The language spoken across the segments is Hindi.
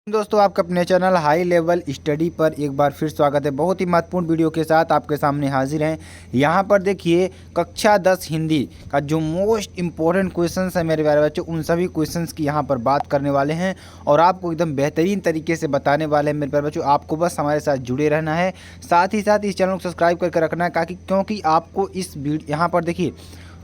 दोस्तों आपका अपने चैनल हाई लेवल स्टडी पर एक बार फिर स्वागत है। बहुत ही महत्वपूर्ण वीडियो के साथ आपके सामने हाजिर हैं। यहाँ पर देखिए कक्षा 10 हिंदी का जो मोस्ट इम्पोर्टेंट क्वेश्चंस है मेरे प्यारे बच्चों, उन सभी क्वेश्चंस की यहाँ पर बात करने वाले हैं और आपको एकदम बेहतरीन तरीके से बताने वाले हैं मेरे प्यारे बच्चों। आपको बस हमारे साथ जुड़े रहना है, साथ ही साथ इस चैनल को सब्सक्राइब करके रखना है क्योंकि आपको इस यहाँ पर देखिए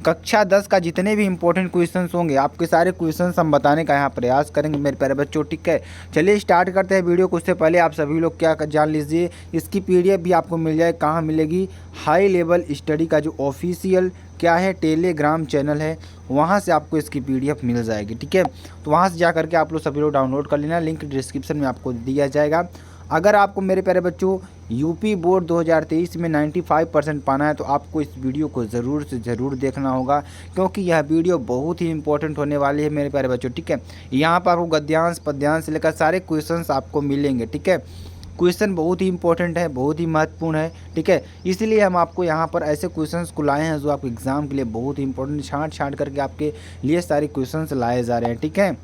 कक्षा 10 का जितने भी इंपॉर्टेंट क्वेश्चंस होंगे आपके सारे क्वेश्चंस हम बताने का यहाँ प्रयास करेंगे मेरे प्यारे बच्चों। ठीक है, चलिए स्टार्ट करते हैं वीडियो को। उससे पहले आप सभी लोग क्या जान लीजिए, इसकी पीडीएफ भी आपको मिल जाए। कहाँ मिलेगी? हाई लेवल स्टडी का जो ऑफिशियल क्या है टेलीग्राम चैनल है, वहाँ से आपको इसकी पीडीएफ मिल जाएगी। ठीक है, तो वहाँ से जा करके आप लोग सभी लोग डाउनलोड कर लेना, लिंक डिस्क्रिप्शन में आपको दिया जाएगा। अगर आपको मेरे प्यारे बच्चों यूपी बोर्ड 2023 में 95% पाना है तो आपको इस वीडियो को ज़रूर से ज़रूर देखना होगा, क्योंकि यह वीडियो बहुत ही इंपॉर्टेंट होने वाली है मेरे प्यारे बच्चों। ठीक है, यहाँ पर आपको गद्यांश पद्यांश से लेकर सारे क्वेश्चंस आपको मिलेंगे। ठीक है, क्वेश्चन बहुत ही इंपॉर्टेंट है, बहुत ही महत्वपूर्ण है। ठीक है, इसलिए हम आपको यहाँ पर ऐसे क्वेश्चंस को लाए हैं जो आपके एग्ज़ाम के लिए बहुत ही इंपॉर्टेंट छाँट करके आपके लिए सारे क्वेश्चंस लाए जा रहे हैं। ठीक है,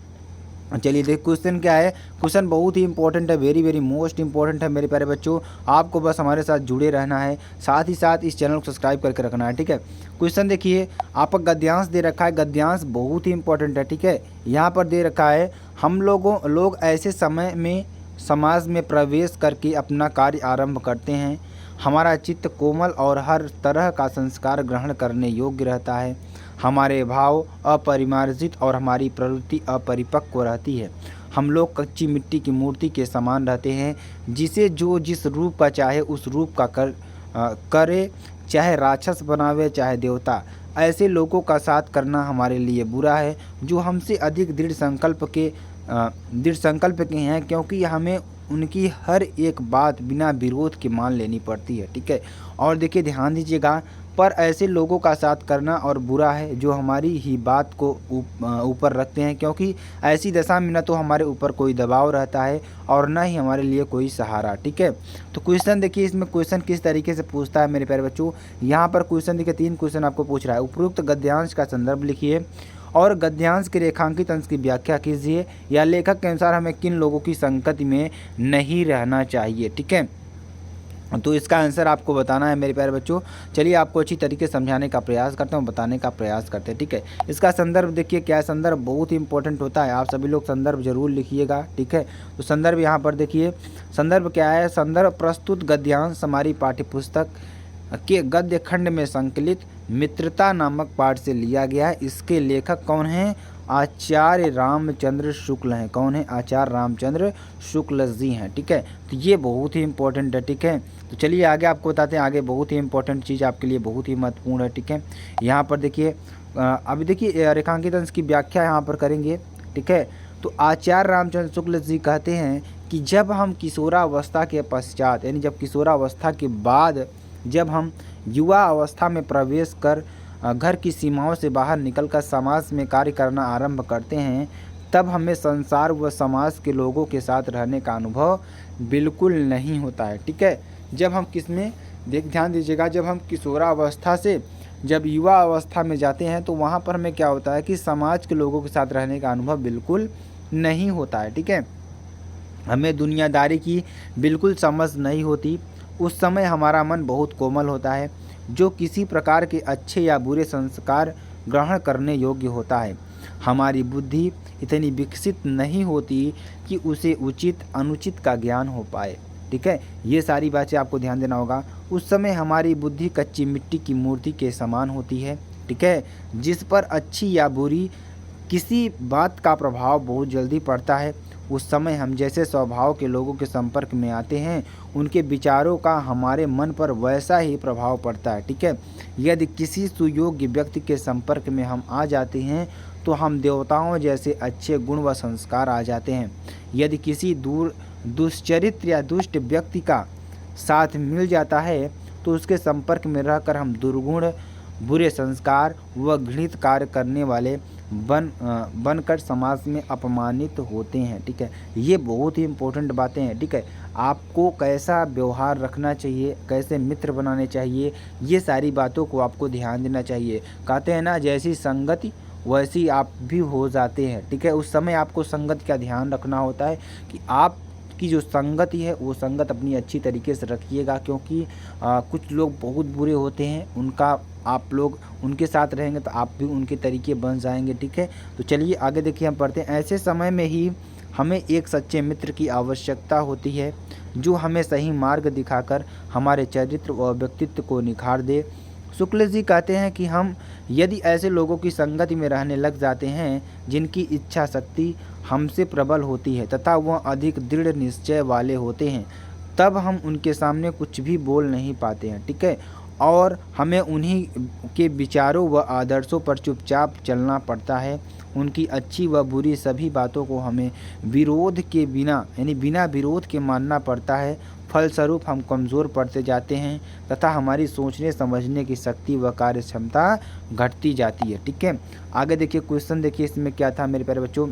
चलिए देख क्वेश्चन क्या है। क्वेश्चन बहुत ही इंपॉर्टेंट है, वेरी वेरी मोस्ट इंपॉर्टेंट है मेरे प्यारे बच्चों। आपको बस हमारे साथ जुड़े रहना है, साथ ही साथ इस चैनल को सब्सक्राइब करके रखना है। ठीक है, क्वेश्चन देखिए, आपका गद्यांश दे रखा है। गद्यांश बहुत ही इंपॉर्टेंट है। ठीक है, यहाँ पर दे रखा है, हम लोग ऐसे समय में समाज में प्रवेश करके अपना कार्य आरंभ करते हैं। हमारा चित्त कोमल और हर तरह का संस्कार ग्रहण करने योग्य रहता है। हमारे भाव अपरिमार्जित और हमारी प्रवृत्ति अपरिपक्व रहती है। हम लोग कच्ची मिट्टी की मूर्ति के समान रहते हैं, जिसे जो जिस रूप का चाहे उस रूप का करे, चाहे राक्षस बनावे चाहे देवता। ऐसे लोगों का साथ करना हमारे लिए बुरा है जो हमसे अधिक दृढ़ संकल्प के हैं, क्योंकि हमें उनकी हर एक बात बिना विरोध के मान लेनी पड़ती है। ठीक है, और देखिए ध्यान दीजिएगा, पर ऐसे लोगों का साथ करना और बुरा है जो हमारी ही बात को ऊपर रखते हैं, क्योंकि ऐसी दशा में न तो हमारे ऊपर कोई दबाव रहता है और न ही हमारे लिए कोई सहारा। ठीक है, तो क्वेश्चन देखिए, इसमें क्वेश्चन किस तरीके से पूछता है मेरे प्यारे बच्चों। यहाँ पर क्वेश्चन देखिए 3 क्वेश्चन आपको पूछ रहा है। उपरोक्त गद्यांश का संदर्भ लिखिए और गद्यांश के रेखांकित अंश की व्याख्या कीजिए, या लेखक के अनुसार हमें किन लोगों की संगति में नहीं रहना चाहिए। ठीक है, तो इसका आंसर आपको बताना है मेरे प्यारे बच्चों। चलिए आपको अच्छी तरीके से समझाने का प्रयास करते हैं, बताने का प्रयास करते हैं। ठीक है, इसका संदर्भ देखिए क्या है। संदर्भ बहुत ही इंपॉर्टेंट होता है, आप सभी लोग संदर्भ जरूर लिखिएगा। ठीक है, तो संदर्भ यहाँ पर देखिए, संदर्भ क्या है। संदर्भ प्रस्तुत गद्यांश हमारी पाठ्यपुस्तक के गद्य खंड में संकलित मित्रता नामक पाठ से लिया गया है। इसके लेखक कौन हैं? आचार्य रामचंद्र शुक्ल हैं। कौन है? आचार्य रामचंद्र शुक्ल जी हैं। ठीक है, तो ये बहुत ही इंपॉर्टेंट है। ठीक है, तो चलिए आगे आपको बताते हैं। आगे बहुत ही इंपॉर्टेंट चीज़ आपके लिए बहुत ही महत्वपूर्ण है। ठीक है, यहाँ पर देखिए, अभी देखिए रेखांकित अंश की व्याख्या यहाँ पर करेंगे। ठीक है, तो आचार्य रामचंद्र शुक्ल जी कहते हैं कि जब हम किशोरावस्था के पश्चात, यानी जब किशोरावस्था के बाद जब हम युवा अवस्था में प्रवेश कर घर की सीमाओं से बाहर निकलकर समाज में कार्य करना आरंभ करते हैं, तब हमें संसार व समाज के लोगों के साथ रहने का अनुभव बिल्कुल नहीं होता है। ठीक है, जब हम किसमें ध्यान दीजिएगा, जब हम किशोरावस्था से जब युवा अवस्था में जाते हैं तो वहाँ पर हमें क्या होता है कि समाज के लोगों के साथ रहने का अनुभव बिल्कुल नहीं होता है। ठीक है, हमें दुनियादारी की बिल्कुल समझ नहीं होती। उस समय हमारा मन बहुत कोमल होता है, जो किसी प्रकार के अच्छे या बुरे संस्कार ग्रहण करने योग्य होता है। हमारी बुद्धि इतनी विकसित नहीं होती कि उसे उचित अनुचित का ज्ञान हो पाए। ठीक है, ये सारी बातें आपको ध्यान देना होगा। उस समय हमारी बुद्धि कच्ची मिट्टी की मूर्ति के समान होती है। ठीक है, जिस पर अच्छी या बुरी किसी बात का प्रभाव बहुत जल्दी पड़ता है। उस समय हम जैसे स्वभाव के लोगों के संपर्क में आते हैं, उनके विचारों का हमारे मन पर वैसा ही प्रभाव पड़ता है। ठीक है, यदि किसी सुयोग्य व्यक्ति के संपर्क में हम आ जाते हैं तो हम देवताओं जैसे अच्छे गुण व संस्कार आ जाते हैं। यदि किसी दुष्चरित्र या दुष्ट व्यक्ति का साथ मिल जाता है तो उसके संपर्क में रहकर हम दुर्गुण, बुरे संस्कार व घृणित कार्य करने वाले बनकर समाज में अपमानित होते हैं। ठीक है, ये बहुत ही इंपॉर्टेंट बातें हैं। ठीक है, आपको कैसा व्यवहार रखना चाहिए, कैसे मित्र बनाने चाहिए, ये सारी बातों को आपको ध्यान देना चाहिए। कहते हैं ना, जैसी संगति वैसे ही आप भी हो जाते हैं, ठीक है। उस समय आपको संगत का ध्यान रखना होता है कि आप की जो संगति है वो संगत अपनी अच्छी तरीके से रखिएगा, क्योंकि कुछ लोग बहुत बुरे होते हैं, उनका आप लोग उनके साथ रहेंगे तो आप भी उनके तरीके बन जाएंगे, ठीक है। तो चलिए आगे देखिए, हम पढ़ते हैं। ऐसे समय में ही हमें एक सच्चे मित्र की आवश्यकता होती है, जो हमें सही मार्ग दिखाकर हमारे चरित्र व व्यक्तित्व को निखार दे। शुक्ल जी कहते हैं कि हम यदि ऐसे लोगों की संगति में रहने लग जाते हैं जिनकी इच्छा शक्ति हमसे प्रबल होती है तथा वह अधिक दृढ़ निश्चय वाले होते हैं, तब हम उनके सामने कुछ भी बोल नहीं पाते हैं, ठीक है। और हमें उन्हीं के विचारों व आदर्शों पर चुपचाप चलना पड़ता है। उनकी अच्छी व बुरी सभी बातों को हमें विरोध के बिना यानी बिना विरोध के मानना पड़ता है। फलस्वरूप हम कमज़ोर पड़ते जाते हैं तथा हमारी सोचने समझने की शक्ति व कार्य क्षमता घटती जाती है, ठीक है। आगे देखिए क्वेश्चन, देखिए इसमें क्या था मेरे प्यारे बच्चों।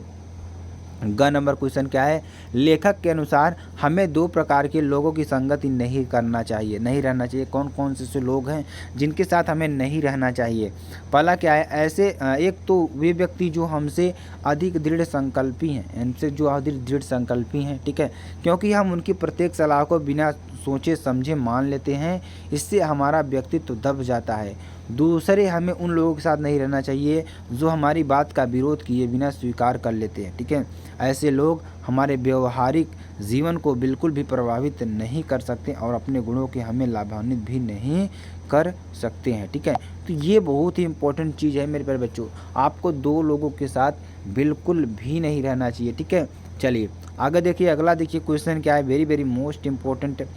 ग नंबर क्वेश्चन क्या है, लेखक के अनुसार हमें 2 प्रकार के लोगों की संगति नहीं करना चाहिए, नहीं रहना चाहिए। कौन कौन से लोग हैं जिनके साथ हमें नहीं रहना चाहिए? पहला क्या है, ऐसे एक तो वे व्यक्ति जो हमसे अधिक दृढ़ संकल्पी हैं, इनसे जो अधिक दृढ़ संकल्पी हैं, ठीक है, क्योंकि हम उनकी प्रत्येक सलाह को बिना सोचे समझे मान लेते हैं, इससे हमारा व्यक्तित्व दब जाता है। दूसरे, हमें उन लोगों के साथ नहीं रहना चाहिए जो हमारी बात का विरोध किए बिना स्वीकार कर लेते हैं, ठीक है। ऐसे लोग हमारे व्यवहारिक जीवन को बिल्कुल भी प्रभावित नहीं कर सकते और अपने गुणों के हमें लाभान्वित भी नहीं कर सकते हैं, ठीक है। तो ये बहुत ही इंपॉर्टेंट चीज़ है मेरे प्यारे बच्चों, आपको 2 लोगों के साथ बिल्कुल भी नहीं रहना चाहिए, ठीक है। चलिए आगे देखिए, अगला देखिए क्वेश्चन क्या है, वेरी वेरी मोस्ट इम्पोर्टेंट।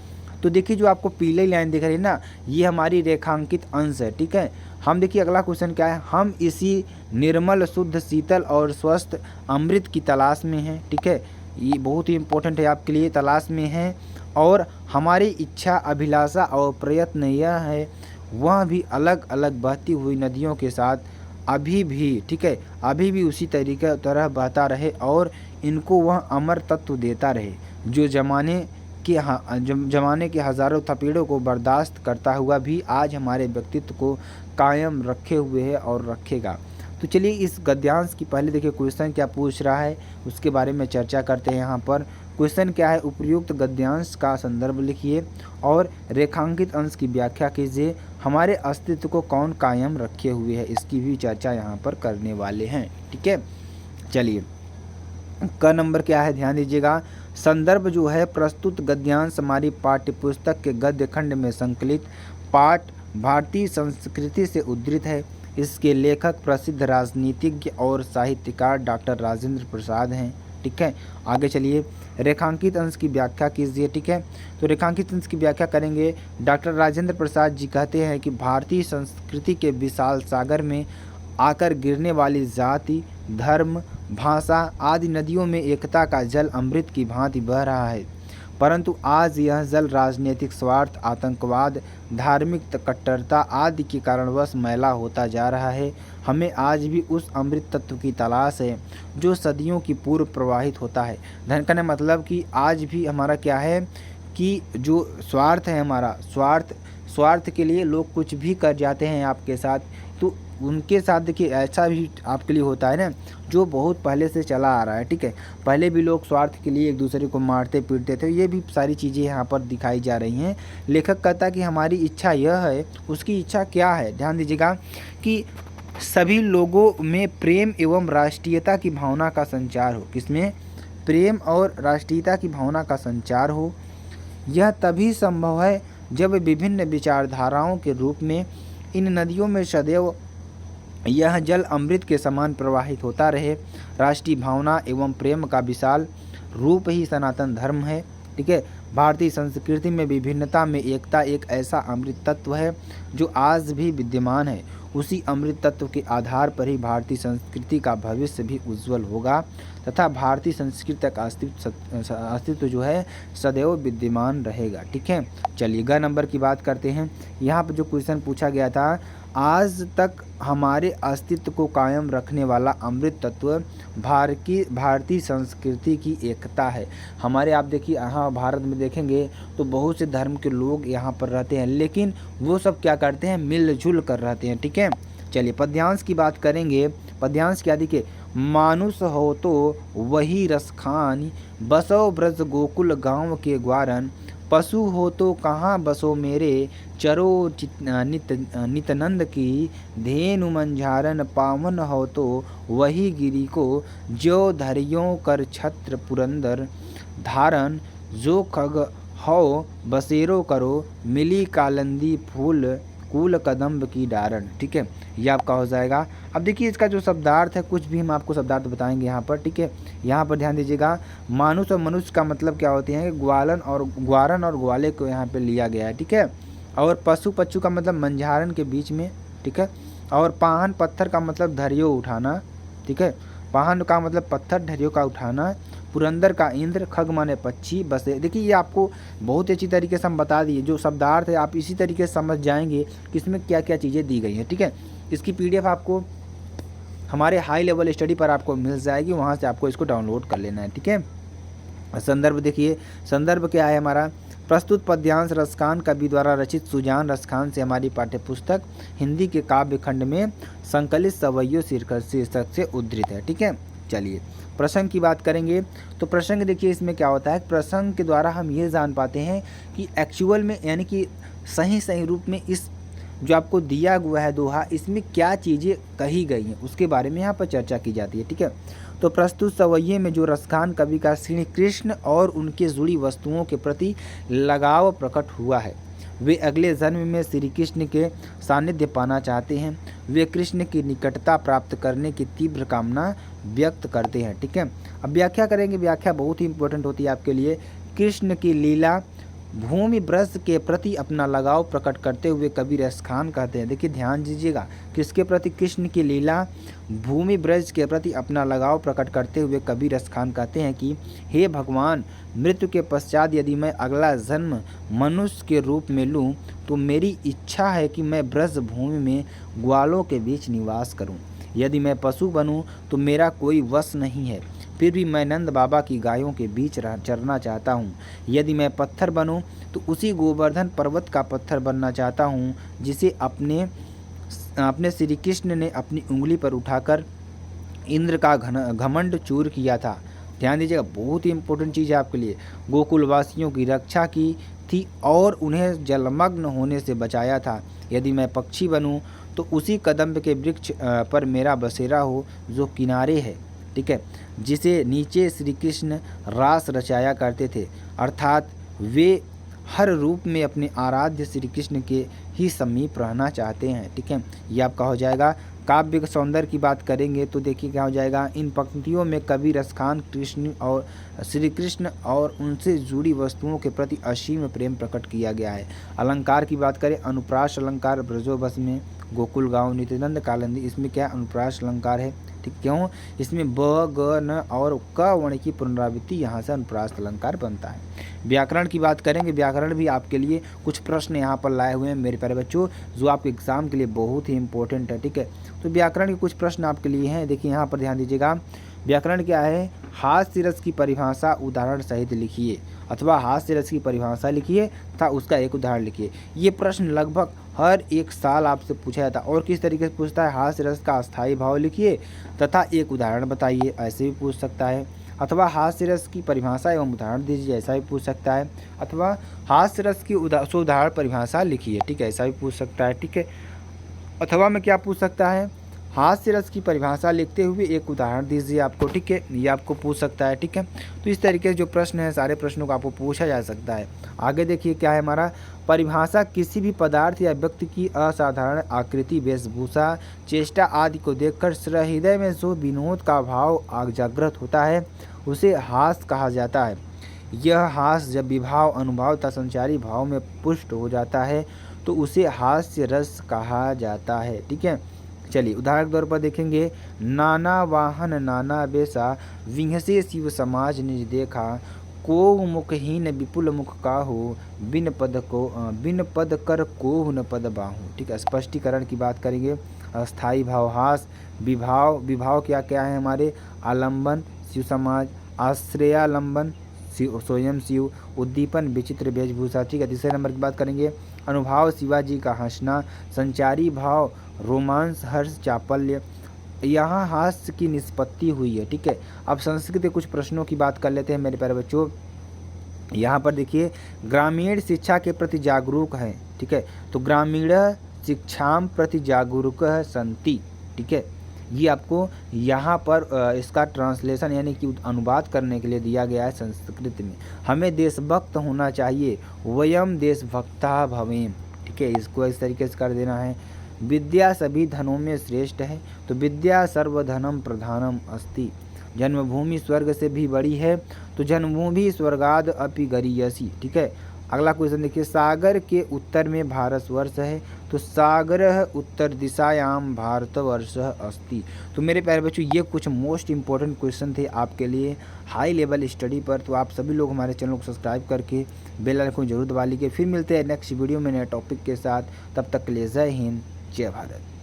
तो देखिए जो आपको पीली लाइन दिख रही है ना, ये हमारी रेखांकित अंश है, ठीक है। हम देखिए अगला क्वेश्चन क्या है, हम इसी निर्मल शुद्ध शीतल और स्वस्थ अमृत की तलाश में हैं, ठीक है। ये बहुत ही इम्पोर्टेंट है आपके लिए, तलाश में हैं। और हमारी इच्छा, अभिलाषा और प्रयत्न यह है, वह भी अलग अलग बहती हुई नदियों के साथ अभी भी, ठीक है, अभी भी उसी तरीके तरह बहता रहे और इनको वह अमर तत्व देता रहे, जो जमाने के हज़ारों थपेड़ों को बर्दाश्त करता हुआ भी आज हमारे व्यक्तित्व को कायम रखे हुए है और रखेगा। तो चलिए इस गद्यांश की पहले देखिए क्वेश्चन क्या पूछ रहा है, उसके बारे में चर्चा करते हैं। यहाँ पर क्वेश्चन क्या है, उपयुक्त गद्यांश का संदर्भ लिखिए और रेखांकित अंश की व्याख्या कीजिए। हमारे अस्तित्व को कौन कायम रखे हुए है, इसकी भी चर्चा यहाँ पर करने वाले हैं, ठीक है। चलिए क नंबर क्या है, ध्यान दीजिएगा। संदर्भ जो है, प्रस्तुत गद्यांश हमारी पाठ्यपुस्तक के गद्य खंड में संकलित पाठ भारतीय संस्कृति से उद्धृत है। इसके लेखक प्रसिद्ध राजनीतिज्ञ और साहित्यकार डॉक्टर राजेंद्र प्रसाद हैं, ठीक है। आगे चलिए, रेखांकित अंश की व्याख्या कीजिए, ठीक है। तो रेखांकित अंश की व्याख्या करेंगे। डॉक्टर राजेंद्र प्रसाद जी कहते हैं कि भारतीय संस्कृति के विशाल सागर में आकर गिरने वाली जाति, धर्म, भाषा आदि नदियों में एकता का जल अमृत की भांति बह रहा है, परंतु आज यह जल राजनीतिक स्वार्थ, आतंकवाद, धार्मिक कट्टरता आदि के कारणवश मैला होता जा रहा है। हमें आज भी उस अमृत तत्व की तलाश है जो सदियों की पूर्व प्रवाहित होता है। धन का मतलब कि आज भी हमारा क्या है कि जो स्वार्थ है, हमारा स्वार्थ के लिए लोग कुछ भी कर जाते हैं आपके साथ, तो उनके साथ देखिए ऐसा भी आपके लिए होता है ना, जो बहुत पहले से चला आ रहा है, ठीक है। पहले भी लोग स्वार्थ के लिए एक दूसरे को मारते पीटते थे, ये भी सारी चीज़ें यहाँ पर दिखाई जा रही हैं। लेखक कहता है कि हमारी इच्छा यह है, उसकी इच्छा क्या है, ध्यान दीजिएगा, कि सभी लोगों में प्रेम एवं राष्ट्रीयता की भावना का संचार हो। किसमें? प्रेम और राष्ट्रीयता की भावना का संचार हो। यह तभी संभव है जब विभिन्न विचारधाराओं के रूप में इन नदियों में सदैव यह जल अमृत के समान प्रवाहित होता रहे। राष्ट्रीय भावना एवं प्रेम का विशाल रूप ही सनातन धर्म है, ठीक है। भारतीय संस्कृति में विभिन्नता में एकता एक ऐसा अमृत तत्व है जो आज भी विद्यमान है। उसी अमृत तत्व के आधार पर ही भारतीय संस्कृति का भविष्य भी उज्जवल होगा तथा भारतीय संस्कृति का अस्तित्व जो है सदैव विद्यमान रहेगा, ठीक है। चलिए ग नंबर की बात करते हैं। यहाँ पर जो क्वेश्चन पूछा गया था, आज तक हमारे अस्तित्व को कायम रखने वाला अमृत तत्व भारतीय संस्कृति की एकता है। हमारे आप देखिए यहाँ भारत में देखेंगे तो बहुत से धर्म के लोग यहाँ पर रहते हैं, लेकिन वो सब क्या करते हैं, मिलजुल कर रहते हैं, ठीक है। चलिए पद्यांश की बात करेंगे। पद्यांश क्या देखिए, मानुष हो तो वही रस खान, बसो ब्रज गोकुल गाँव के ग्वारन, पशु हो तो कहाँ बसो मेरे, चरो नितनंद की धेनु मंझारन, पावन हो तो वही गिरी को, जो धरियों कर छत्र पुरंदर धारन, जो खग हो बसेरो करो, मिली कालंदी फूल कूल कदम्ब की डारन। ठीक है, ये आपका हो जाएगा। अब देखिए इसका जो शब्दार्थ है, कुछ भी हम आपको शब्दार्थ बताएंगे यहाँ पर। ठीक है, यहाँ पर ध्यान दीजिएगा, मानुष और मनुष्य का मतलब क्या होते हैं, ग्वारन और ग्वाले को यहाँ पे लिया गया है। ठीक है, और पशु पच्चू का मतलब मंझारन के बीच में। ठीक है, और पाहन पत्थर का मतलब धरियो उठाना। ठीक है, पाहन का मतलब पत्थर, धरियो का उठाना, पुरंदर का इंद्र, खग माने पक्षी, बसे। देखिए ये आपको बहुत अच्छी तरीके से हम बता दिए, जो शब्दार्थ है आप इसी तरीके से समझ जाएंगे कि इसमें क्या क्या चीज़ें दी गई हैं। ठीक है, इसकी पीडीएफ आपको हमारे हाई लेवल स्टडी पर आपको मिल जाएगी, वहाँ से आपको इसको डाउनलोड कर लेना है। ठीक है, संदर्भ देखिए, संदर्भ क्या है हमारा, प्रस्तुत पद्यांश रसखान कवि द्वारा रचित सुजान रसखान से हमारी पाठ्यपुस्तक हिंदी के काव्य खंड में संकलित सवैयों शीर्षक से उद्धृत है। ठीक है, चलिए प्रसंग की बात करेंगे। तो प्रसंग देखिए इसमें क्या होता है, प्रसंग के द्वारा हम ये जान पाते हैं कि एक्चुअल में यानी कि सही रूप में इस जो आपको दिया हुआ है दोहा, इसमें क्या चीज़ें कही गई हैं उसके बारे में यहाँ पर चर्चा की जाती है। ठीक है, तो प्रस्तुत सवैये में जो रसखान कवि का श्री कृष्ण और उनके जुड़ी वस्तुओं के प्रति लगाव प्रकट हुआ है, वे अगले जन्म में श्री कृष्ण के सानिध्य पाना चाहते हैं, वे कृष्ण की निकटता प्राप्त करने की तीव्र कामना व्यक्त करते हैं। ठीक है, अब व्याख्या करेंगे, व्याख्या बहुत ही इंपॉर्टेंट होती है आपके लिए। कृष्ण की लीला भूमि ब्रज के प्रति अपना लगाव प्रकट करते हुए कवि रसखान कहते हैं। देखिए ध्यान दीजिएगा, किसके प्रति, कृष्ण की लीला भूमि ब्रज के प्रति अपना लगाव प्रकट करते हुए कवि रसखान कहते हैं कि हे भगवान, मृत्यु के पश्चात यदि मैं अगला जन्म मनुष्य के रूप में लूँ तो मेरी इच्छा है कि मैं ब्रज भूमि में ग्वालों के बीच निवास करूँ। यदि मैं पशु बनूं तो मेरा कोई वश नहीं है, फिर भी मैं नंद बाबा की गायों के बीच चरना चाहता हूँ। यदि मैं पत्थर बनूं तो उसी गोवर्धन पर्वत का पत्थर बनना चाहता हूँ जिसे अपने श्री कृष्ण ने अपनी उंगली पर उठाकर इंद्र का घमंड चूर किया था। ध्यान दीजिएगा, बहुत ही इंपॉर्टेंट चीज़ है आपके लिए। गोकुलवासियों की रक्षा की थी और उन्हें जलमग्न होने से बचाया था। यदि मैं पक्षी बनूं तो उसी कदम्ब के वृक्ष पर मेरा बसेरा हो जो किनारे है। ठीक है, जिसे नीचे श्री कृष्ण रास रचाया करते थे, अर्थात वे हर रूप में अपने आराध्य श्री कृष्ण के ही समीप रहना चाहते हैं। ठीक है, ये आपका हो जाएगा। काव्य सौंदर्य की बात करेंगे तो देखिए क्या हो जाएगा, इन पंक्तियों में कवि रसखान कृष्ण और श्री कृष्ण और उनसे जुड़ी वस्तुओं के प्रति असीम प्रेम प्रकट किया गया है। अलंकार की बात करें, अनुप्रास अलंकार ब्रजोबस में, गोकुल गाँव, नित्यानंद कालिंदी, इसमें क्या अनुप्रास अलंकार है। ठीक, क्यों, इसमें ब ग न और क वर्ण की पुनरावृत्ति, यहाँ से अनुप्रास अलंकार बनता है। व्याकरण की बात करेंगे, व्याकरण भी आपके लिए कुछ प्रश्न यहाँ पर लाए हुए हैं मेरे प्यारे बच्चों, जो आपके एग्जाम के लिए बहुत ही इंपॉर्टेंट है। ठीक है, तो व्याकरण के कुछ प्रश्न आपके लिए हैं। देखिए यहाँ पर ध्यान दीजिएगा, व्याकरण क्या है, हास्य रस की परिभाषा उदाहरण सहित लिखिए, अथवा हास्य रस की परिभाषा लिखिए तथा उसका एक उदाहरण लिखिए। ये प्रश्न लगभग हर एक साल आपसे पूछा जाता है। और किस तरीके से पूछता है, हास्य रस का अस्थायी भाव लिखिए तथा एक उदाहरण बताइए, ऐसे भी पूछ सकता है। अथवा हास्य रस की परिभाषा एवं उदाहरण दीजिए, ऐसा भी पूछ सकता है। अथवा हास्य रस की उदाहरण परिभाषा लिखिए। ठीक है, ऐसा भी पूछ सकता है। ठीक है, अथवा में क्या पूछ सकता है, हास्य रस की परिभाषा लिखते हुए एक उदाहरण दीजिए आपको। ठीक है, ये आपको पूछ सकता है। ठीक है, तो इस तरीके से जो प्रश्न है, सारे प्रश्नों को आपको पूछा जा सकता है। आगे देखिए क्या है हमारा, परिभाषा किसी भी पदार्थ या व्यक्ति की असाधारण आकृति, वेशभूषा, चेष्टा आदि को देखकर हृदय में जो विनोद का भाव जागृत होता है उसे हास्य कहा जाता है। यह हास्य जब विभाव, अनुभाव तथा संचारी भाव में पुष्ट हो जाता है तो उसे हास्य रस कहा जाता है। ठीक है, चलिए उदाहरण के तौर पर देखेंगे, नाना वाहन नाना बेसा, विहसे शिव समाज निज देखा, को मुखहीन विपुल मुख काहू, बिन पद कर कोहु न पद बाहू। ठीक है, स्पष्टीकरण की बात करेंगे, अस्थाई भाव हास, विभाव क्या क्या है हमारे, आलंबन शिव समाज, आश्रयालंबन स्वयं शिव, उद्दीपन विचित्र वेशभूषा। ठीक है, तीसरे नंबर की बात करेंगे अनुभाव शिवाजी का हंसना, संचारी भाव, रोमांस, हर्ष, चापल्य। यहाँ हास्य की निष्पत्ति हुई है। ठीक है, अब संस्कृत के कुछ प्रश्नों की बात कर लेते हैं मेरे प्यारे बच्चों। यहाँ पर देखिए ग्रामीण शिक्षा के प्रति जागरूक है। ठीक है, तो ग्रामीण शिक्षाम प्रति जागरूक संति। ठीक है, ये आपको यहाँ पर इसका ट्रांसलेशन यानी कि अनुवाद करने के लिए दिया गया है संस्कृत में। हमें देशभक्त होना चाहिए, वयम देशभक्ता भवेम। ठीक है, इसको इस तरीके से कर देना है। विद्या सभी धनों में श्रेष्ठ है, तो विद्या सर्वधनम प्रधानम अस्ति। जन्मभूमि स्वर्ग से भी बड़ी है, तो जन्मभूमि स्वर्गाद अपि गरीयसी। ठीक है, अगला क्वेश्चन देखिए सागर के उत्तर में भारतवर्ष है, तो सागर उत्तर दिशायाम भारतवर्ष अस्ति। तो मेरे प्यारे बच्चों ये कुछ मोस्ट इंपॉर्टेंट क्वेश्चन थे आपके लिए हाई लेवल स्टडी पर। तो आप सभी लोग हमारे चैनल को सब्सक्राइब करके बेल आइकन जरूर दबा लीजिए। फिर मिलते हैं नेक्स्ट वीडियो में नए टॉपिक के साथ, तब तक के लिए जय हिंद जय भारत।